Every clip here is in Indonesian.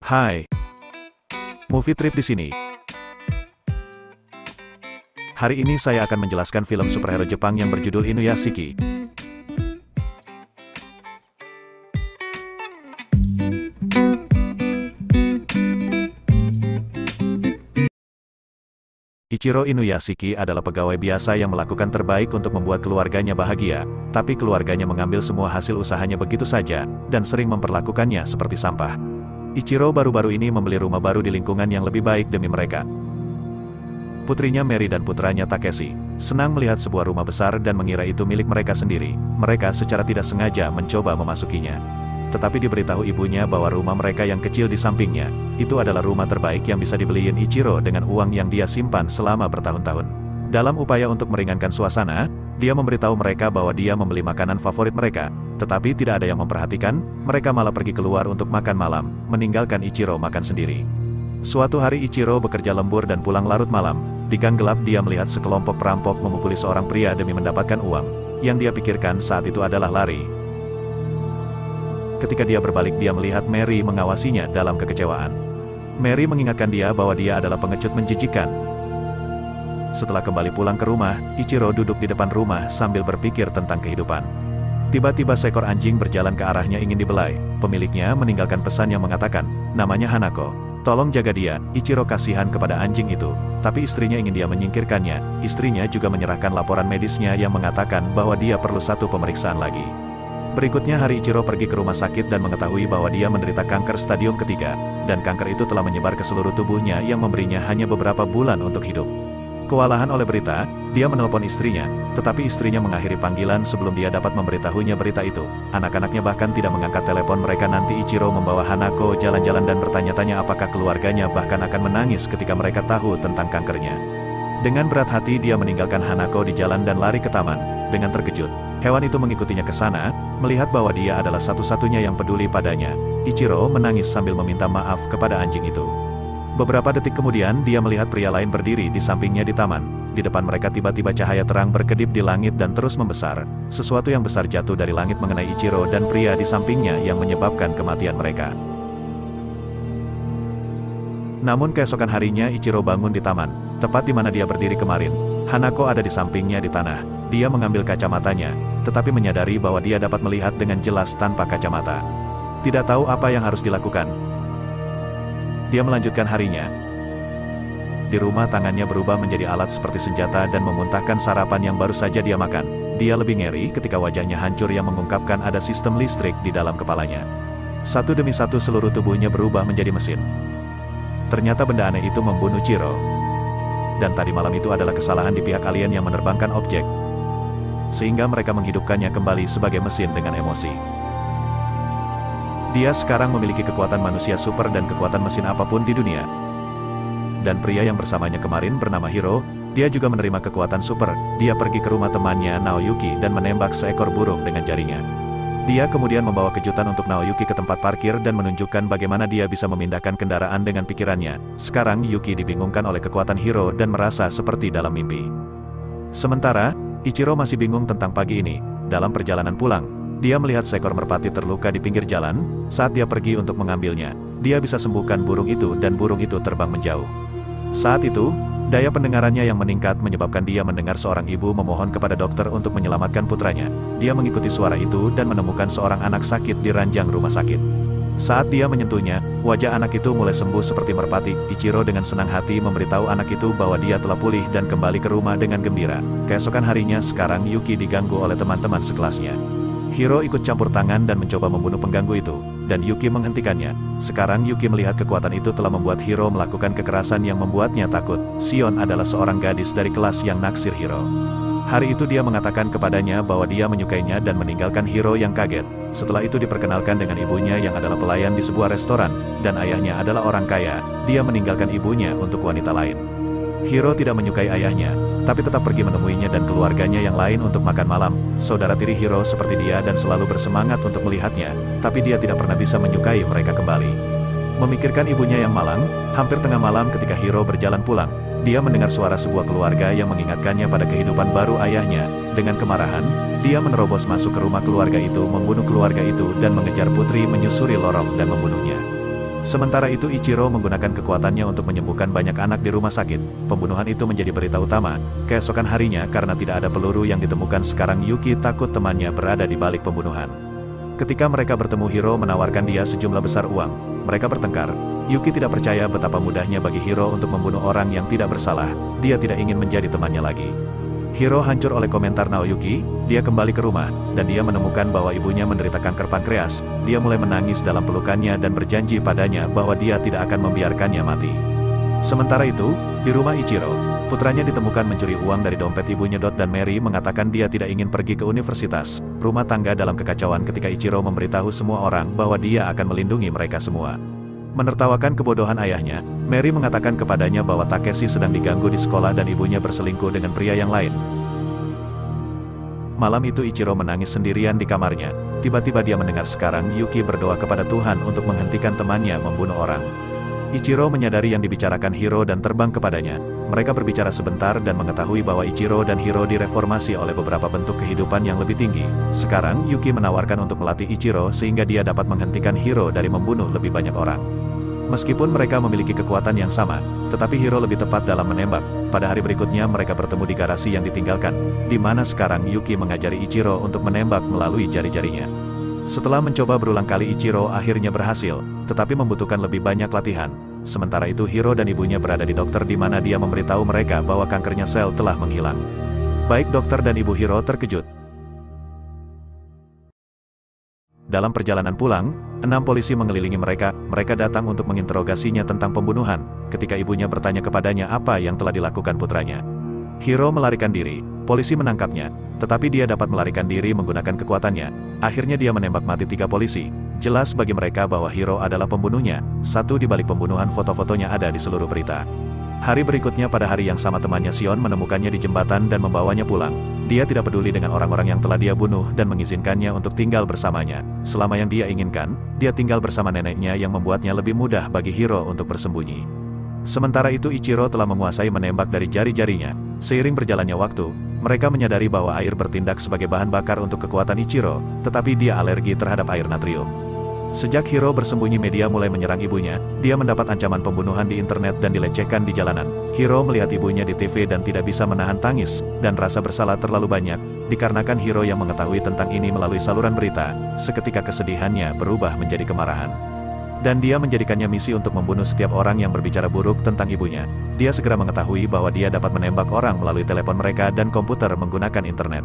Hai, Movie Trip di sini. Hari ini saya akan menjelaskan film superhero Jepang yang berjudul Inuyashiki. Ichiro Inuyashiki adalah pegawai biasa yang melakukan terbaik untuk membuat keluarganya bahagia, tapi keluarganya mengambil semua hasil usahanya begitu saja, dan sering memperlakukannya seperti sampah. Ichiro baru-baru ini membeli rumah baru di lingkungan yang lebih baik demi mereka. Putrinya Mary dan putranya Takeshi senang melihat sebuah rumah besar dan mengira itu milik mereka sendiri. Mereka secara tidak sengaja mencoba memasukinya. Tetapi diberitahu ibunya bahwa rumah mereka yang kecil di sampingnya, itu adalah rumah terbaik yang bisa dibeliin Ichiro dengan uang yang dia simpan selama bertahun-tahun. Dalam upaya untuk meringankan suasana, dia memberitahu mereka bahwa dia membeli makanan favorit mereka, tetapi tidak ada yang memperhatikan, mereka malah pergi keluar untuk makan malam, meninggalkan Ichiro makan sendiri. Suatu hari Ichiro bekerja lembur dan pulang larut malam. Di gang gelap dia melihat sekelompok perampok memukuli seorang pria demi mendapatkan uang. Yang dia pikirkan saat itu adalah lari. Ketika dia berbalik dia melihat Mary mengawasinya dalam kekecewaan. Mary mengingatkan dia bahwa dia adalah pengecut menjijikkan. Setelah kembali pulang ke rumah, Ichiro duduk di depan rumah sambil berpikir tentang kehidupan. Tiba-tiba seekor anjing berjalan ke arahnya ingin dibelai. Pemiliknya meninggalkan pesan yang mengatakan, namanya Hanako. Tolong jaga dia. Ichiro kasihan kepada anjing itu, tapi istrinya ingin dia menyingkirkannya. Istrinya juga menyerahkan laporan medisnya yang mengatakan bahwa dia perlu satu pemeriksaan lagi. Berikutnya hari Ichiro pergi ke rumah sakit dan mengetahui bahwa dia menderita kanker stadium ketiga, dan kanker itu telah menyebar ke seluruh tubuhnya yang memberinya hanya beberapa bulan untuk hidup. Kewalahan oleh berita, dia menelpon istrinya, tetapi istrinya mengakhiri panggilan sebelum dia dapat memberitahunya berita itu. Anak-anaknya bahkan tidak mengangkat telepon mereka. Nanti Ichiro membawa Hanako jalan-jalan dan bertanya-tanya apakah keluarganya bahkan akan menangis ketika mereka tahu tentang kankernya. Dengan berat hati dia meninggalkan Hanako di jalan dan lari ke taman. Dengan terkejut, hewan itu mengikutinya ke sana, melihat bahwa dia adalah satu-satunya yang peduli padanya. Ichiro menangis sambil meminta maaf kepada anjing itu. Beberapa detik kemudian dia melihat pria lain berdiri di sampingnya di taman. Di depan mereka tiba-tiba cahaya terang berkedip di langit dan terus membesar. Sesuatu yang besar jatuh dari langit mengenai Ichiro dan pria di sampingnya yang menyebabkan kematian mereka. Namun keesokan harinya Ichiro bangun di taman, tepat di mana dia berdiri kemarin. Hanako ada di sampingnya di tanah. Dia mengambil kacamatanya, tetapi menyadari bahwa dia dapat melihat dengan jelas tanpa kacamata. Tidak tahu apa yang harus dilakukan. Dia melanjutkan harinya. Di rumah tangannya berubah menjadi alat seperti senjata dan memuntahkan sarapan yang baru saja dia makan. Dia lebih ngeri ketika wajahnya hancur yang mengungkapkan ada sistem listrik di dalam kepalanya. Satu demi satu seluruh tubuhnya berubah menjadi mesin. Ternyata benda aneh itu membunuh Ichiro. Dan tadi malam itu adalah kesalahan di pihak alien yang menerbangkan objek, sehingga mereka menghidupkannya kembali sebagai mesin dengan emosi. Dia sekarang memiliki kekuatan manusia super dan kekuatan mesin apapun di dunia. Dan pria yang bersamanya kemarin bernama Hiro, dia juga menerima kekuatan super. Dia pergi ke rumah temannya Naoyuki dan menembak seekor burung dengan jarinya. Dia kemudian membawa kejutan untuk Naoyuki ke tempat parkir dan menunjukkan bagaimana dia bisa memindahkan kendaraan dengan pikirannya. Sekarang Yuki dibingungkan oleh kekuatan Hiro dan merasa seperti dalam mimpi. Sementara, Ichiro masih bingung tentang pagi ini. Dalam perjalanan pulang, dia melihat seekor merpati terluka di pinggir jalan. Saat dia pergi untuk mengambilnya, dia bisa sembuhkan burung itu dan burung itu terbang menjauh. Saat itu, daya pendengarannya yang meningkat menyebabkan dia mendengar seorang ibu memohon kepada dokter untuk menyelamatkan putranya. Dia mengikuti suara itu dan menemukan seorang anak sakit di ranjang rumah sakit. Saat dia menyentuhnya, wajah anak itu mulai sembuh seperti merpati. Ichiro dengan senang hati memberitahu anak itu bahwa dia telah pulih dan kembali ke rumah dengan gembira. Keesokan harinya sekarang Yuki diganggu oleh teman-teman sekelasnya. Hiro ikut campur tangan dan mencoba membunuh pengganggu itu, dan Yuki menghentikannya. Sekarang Yuki melihat kekuatan itu telah membuat Hiro melakukan kekerasan yang membuatnya takut. Sion adalah seorang gadis dari kelas yang naksir Hiro. Hari itu dia mengatakan kepadanya bahwa dia menyukainya dan meninggalkan Hiro yang kaget. Setelah itu diperkenalkan dengan ibunya yang adalah pelayan di sebuah restoran, dan ayahnya adalah orang kaya. Dia meninggalkan ibunya untuk wanita lain. Hiro tidak menyukai ayahnya, tapi tetap pergi menemuinya dan keluarganya yang lain untuk makan malam. Saudara tiri Hiro seperti dia dan selalu bersemangat untuk melihatnya, tapi dia tidak pernah bisa menyukai mereka kembali. Memikirkan ibunya yang malang, hampir tengah malam ketika Hiro berjalan pulang, dia mendengar suara sebuah keluarga yang mengingatkannya pada kehidupan baru ayahnya. Dengan kemarahan, dia menerobos masuk ke rumah keluarga itu, membunuh keluarga itu dan mengejar putri menyusuri lorong dan membunuhnya. Sementara itu Ichiro menggunakan kekuatannya untuk menyembuhkan banyak anak di rumah sakit. Pembunuhan itu menjadi berita utama. Keesokan harinya karena tidak ada peluru yang ditemukan sekarang Yuki takut temannya berada di balik pembunuhan. Ketika mereka bertemu Hiro menawarkan dia sejumlah besar uang. Mereka bertengkar. Yuki tidak percaya betapa mudahnya bagi Hiro untuk membunuh orang yang tidak bersalah. Dia tidak ingin menjadi temannya lagi. Hiro hancur oleh komentar Naoyuki. Dia kembali ke rumah, dan dia menemukan bahwa ibunya menderita kanker pankreas. Dia mulai menangis dalam pelukannya dan berjanji padanya bahwa dia tidak akan membiarkannya mati. Sementara itu, di rumah Ichiro, putranya ditemukan mencuri uang dari dompet ibunya. Dan Mary mengatakan dia tidak ingin pergi ke universitas. Rumah tangga dalam kekacauan ketika Ichiro memberitahu semua orang bahwa dia akan melindungi mereka semua. Menertawakan kebodohan ayahnya, Mary mengatakan kepadanya bahwa Takeshi sedang diganggu di sekolah dan ibunya berselingkuh dengan pria yang lain. Malam itu Ichiro menangis sendirian di kamarnya. Tiba-tiba dia mendengar sekarang Yuki berdoa kepada Tuhan untuk menghentikan temannya membunuh orang. Ichiro menyadari yang dibicarakan Hiro dan terbang kepadanya. Mereka berbicara sebentar dan mengetahui bahwa Ichiro dan Hiro direformasi oleh beberapa bentuk kehidupan yang lebih tinggi. Sekarang Yuki menawarkan untuk melatih Ichiro sehingga dia dapat menghentikan Hiro dari membunuh lebih banyak orang. Meskipun mereka memiliki kekuatan yang sama, tetapi Hiro lebih tepat dalam menembak. Pada hari berikutnya mereka bertemu di garasi yang ditinggalkan, di mana sekarang Yuki mengajari Ichiro untuk menembak melalui jari-jarinya. Setelah mencoba berulang kali Ichiro akhirnya berhasil, tetapi membutuhkan lebih banyak latihan. Sementara itu Hiro dan ibunya berada di dokter di mana dia memberitahu mereka bahwa kankernya sel telah menghilang. Baik dokter dan ibu Hiro terkejut. Dalam perjalanan pulang, 6 polisi mengelilingi mereka. Mereka datang untuk menginterogasinya tentang pembunuhan, ketika ibunya bertanya kepadanya apa yang telah dilakukan putranya. Hiro melarikan diri. Polisi menangkapnya, tetapi dia dapat melarikan diri menggunakan kekuatannya. Akhirnya dia menembak mati 3 polisi. Jelas bagi mereka bahwa Hiro adalah pembunuhnya. Satu di balik pembunuhan foto-fotonya ada di seluruh berita. Hari berikutnya pada hari yang sama temannya Shion menemukannya di jembatan dan membawanya pulang. Dia tidak peduli dengan orang-orang yang telah dia bunuh dan mengizinkannya untuk tinggal bersamanya. Selama yang dia inginkan, dia tinggal bersama neneknya yang membuatnya lebih mudah bagi Hiro untuk bersembunyi. Sementara itu Ichiro telah menguasai menembak dari jari-jarinya. Seiring berjalannya waktu, mereka menyadari bahwa air bertindak sebagai bahan bakar untuk kekuatan Ichiro, tetapi dia alergi terhadap air natrium. Sejak Hiro bersembunyi media mulai menyerang ibunya, dia mendapat ancaman pembunuhan di internet dan dilecehkan di jalanan. Hiro melihat ibunya di TV dan tidak bisa menahan tangis, dan rasa bersalah terlalu banyak, dikarenakan Hiro yang mengetahui tentang ini melalui saluran berita. Seketika kesedihannya berubah menjadi kemarahan. Dan dia menjadikannya misi untuk membunuh setiap orang yang berbicara buruk tentang ibunya. Dia segera mengetahui bahwa dia dapat menembak orang melalui telepon mereka dan komputer menggunakan internet.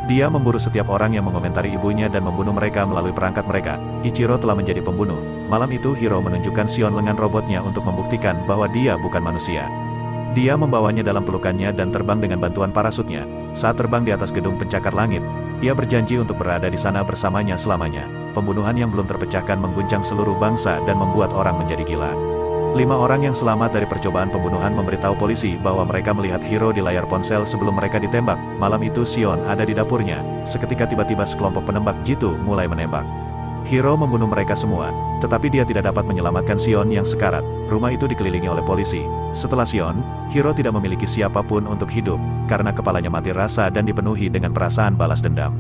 Dia memburu setiap orang yang mengomentari ibunya dan membunuh mereka melalui perangkat mereka. Ichiro telah menjadi pembunuh. Malam itu Hiro menunjukkan Shion lengan robotnya untuk membuktikan bahwa dia bukan manusia. Dia membawanya dalam pelukannya dan terbang dengan bantuan parasutnya. Saat terbang di atas gedung pencakar langit, ia berjanji untuk berada di sana bersamanya selamanya. Pembunuhan yang belum terpecahkan mengguncang seluruh bangsa dan membuat orang menjadi gila. 5 orang yang selamat dari percobaan pembunuhan memberitahu polisi bahwa mereka melihat Hiro di layar ponsel sebelum mereka ditembak. Malam itu Shion ada di dapurnya. Seketika tiba-tiba sekelompok penembak jitu mulai menembak. Hiro membunuh mereka semua, tetapi dia tidak dapat menyelamatkan Shion yang sekarat. Rumah itu dikelilingi oleh polisi. Setelah Shion, Hiro tidak memiliki siapapun untuk hidup, karena kepalanya mati rasa dan dipenuhi dengan perasaan balas dendam.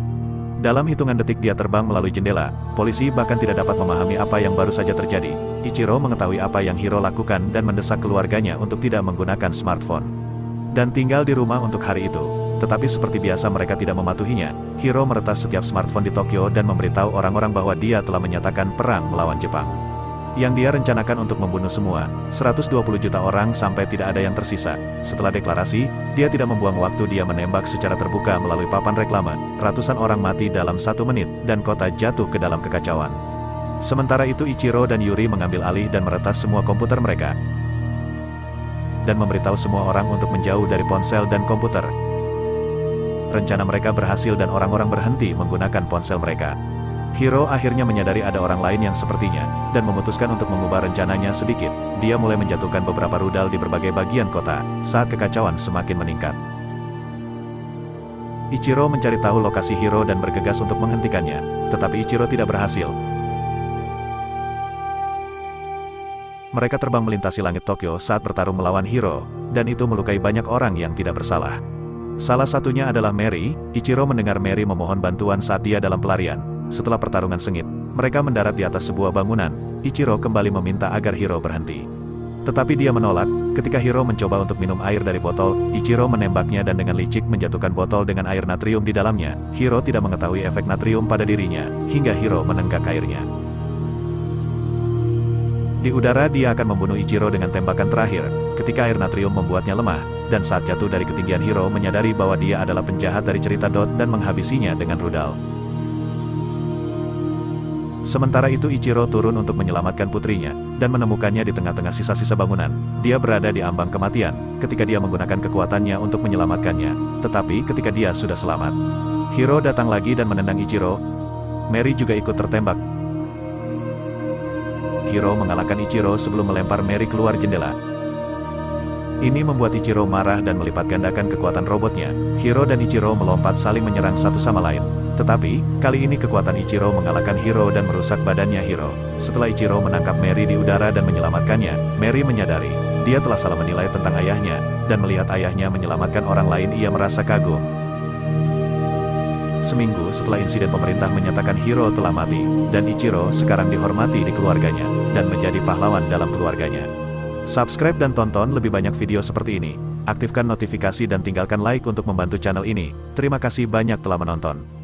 Dalam hitungan detik dia terbang melalui jendela. Polisi bahkan tidak dapat memahami apa yang baru saja terjadi. Ichiro mengetahui apa yang Hiro lakukan dan mendesak keluarganya untuk tidak menggunakan smartphone dan tinggal di rumah untuk hari itu. Tetapi seperti biasa mereka tidak mematuhinya. Hiro meretas setiap smartphone di Tokyo dan memberitahu orang-orang bahwa dia telah menyatakan perang melawan Jepang. Yang dia rencanakan untuk membunuh semua, 120 juta orang sampai tidak ada yang tersisa. Setelah deklarasi, dia tidak membuang waktu, dia menembak secara terbuka melalui papan reklame. Ratusan orang mati dalam 1 menit, dan kota jatuh ke dalam kekacauan. Sementara itu Ichiro dan Yuri mengambil alih dan meretas semua komputer mereka. Dan memberitahu semua orang untuk menjauh dari ponsel dan komputer. Rencana mereka berhasil dan orang-orang berhenti menggunakan ponsel mereka. Hiro akhirnya menyadari ada orang lain yang sepertinya, dan memutuskan untuk mengubah rencananya sedikit. Dia mulai menjatuhkan beberapa rudal di berbagai bagian kota, saat kekacauan semakin meningkat. Ichiro mencari tahu lokasi Hiro dan bergegas untuk menghentikannya, tetapi Ichiro tidak berhasil. Mereka terbang melintasi langit Tokyo saat bertarung melawan Hiro, dan itu melukai banyak orang yang tidak bersalah. Salah satunya adalah Mary. Ichiro mendengar Mary memohon bantuan saat dia dalam pelarian. Setelah pertarungan sengit, mereka mendarat di atas sebuah bangunan. Ichiro kembali meminta agar Hiro berhenti. Tetapi dia menolak. Ketika Hiro mencoba untuk minum air dari botol, Ichiro menembaknya dan dengan licik menjatuhkan botol dengan air natrium di dalamnya. Hiro tidak mengetahui efek natrium pada dirinya, hingga Hiro menenggak airnya. Di udara dia akan membunuh Ichiro dengan tembakan terakhir, ketika air natrium membuatnya lemah, dan saat jatuh dari ketinggian Hiro menyadari bahwa dia adalah penjahat dari cerita Dot dan menghabisinya dengan rudal. Sementara itu Ichiro turun untuk menyelamatkan putrinya, dan menemukannya di tengah-tengah sisa-sisa bangunan. Dia berada di ambang kematian, ketika dia menggunakan kekuatannya untuk menyelamatkannya, tetapi ketika dia sudah selamat, Hiro datang lagi dan menendang Ichiro. Mary juga ikut tertembak. Hiro mengalahkan Ichiro sebelum melempar Mary keluar jendela. Ini membuat Ichiro marah dan melipat gandakan kekuatan robotnya. Hiro dan Ichiro melompat saling menyerang satu sama lain. Tetapi, kali ini kekuatan Ichiro mengalahkan Hiro dan merusak badannya Hiro. Setelah Ichiro menangkap Mary di udara dan menyelamatkannya, Mary menyadari, dia telah salah menilai tentang ayahnya, dan melihat ayahnya menyelamatkan orang lain ia merasa kagum. Seminggu setelah insiden pemerintah menyatakan Hiro telah mati, dan Ichiro sekarang dihormati di keluarganya, dan menjadi pahlawan dalam keluarganya. Subscribe dan tonton lebih banyak video seperti ini. Aktifkan notifikasi dan tinggalkan like untuk membantu channel ini. Terima kasih banyak telah menonton.